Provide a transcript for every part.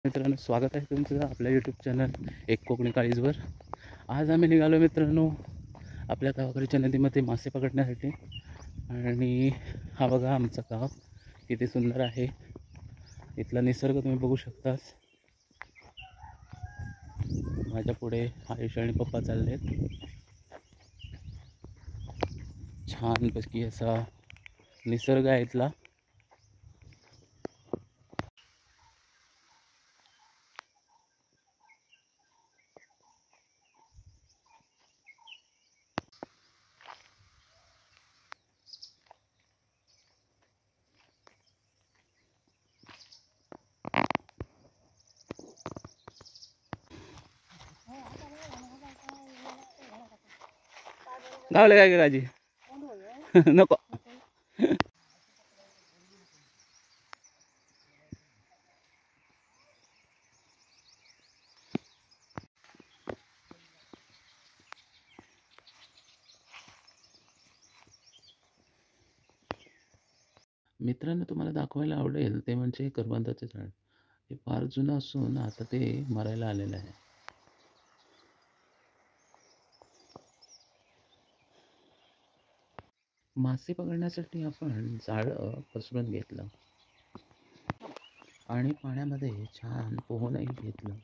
मित्रांनो, स्वागत आहे तुमचं आपल्या यूट्यूब चॅनल एक कोकणी काळीजवर. आज आम्ही निघालो मित्रांनो आपल्या गावाकडच्या नदीमध्ये मासे पकडण्यासाठी. आणि हा बघा आमचं गाव किती सुंदर आहे. इथला निसर्ग तुम्ही बघू शकताच. माझ्या पुढे आयुष आणि पप्पा चाललेत. छानपैकी असा निसर्ग आहे इथला. गावले काय का काजी नको. मित्रांनो, तुम्हाला दाखवायला आवडेल ते म्हणजे करवंदाचे झाड. हे फार जुनं असून आता ते मरायला आलेलं आहे. मासे पकडण्यासाठी आपण जाळं पसरून घेतलं आणि पाण्यामध्ये छान पोहणंही घेतलं.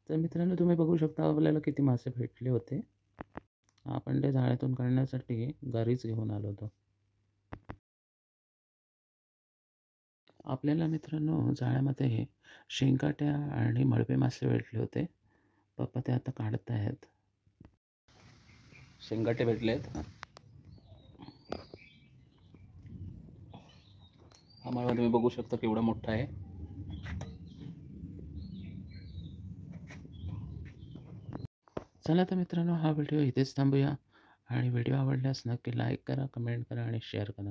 तर मित्रांनो, तुम्ही बघू शकता आपल्याला किती मासे भेटले होते. आपण ते जाळ्यातून काढण्यासाठी गारीच घेऊन आलो होतो. आपल्याला मित्रांनो जाळ्यामध्ये शेंगाट्या आणि मळपे मासे भेटले होते. पप्पा ते आता काढत आहेत. शेंगाटे भेटलेत. हा मळबा तुम्ही बघू शकता केवढा मोठा आहे. चला तर मित्रांनो, हा व्हिडिओ इथेच थांबूया. आणि व्हिडिओ आवडल्यास नक्की लाईक करा, कमेंट करा आणि शेअर करा.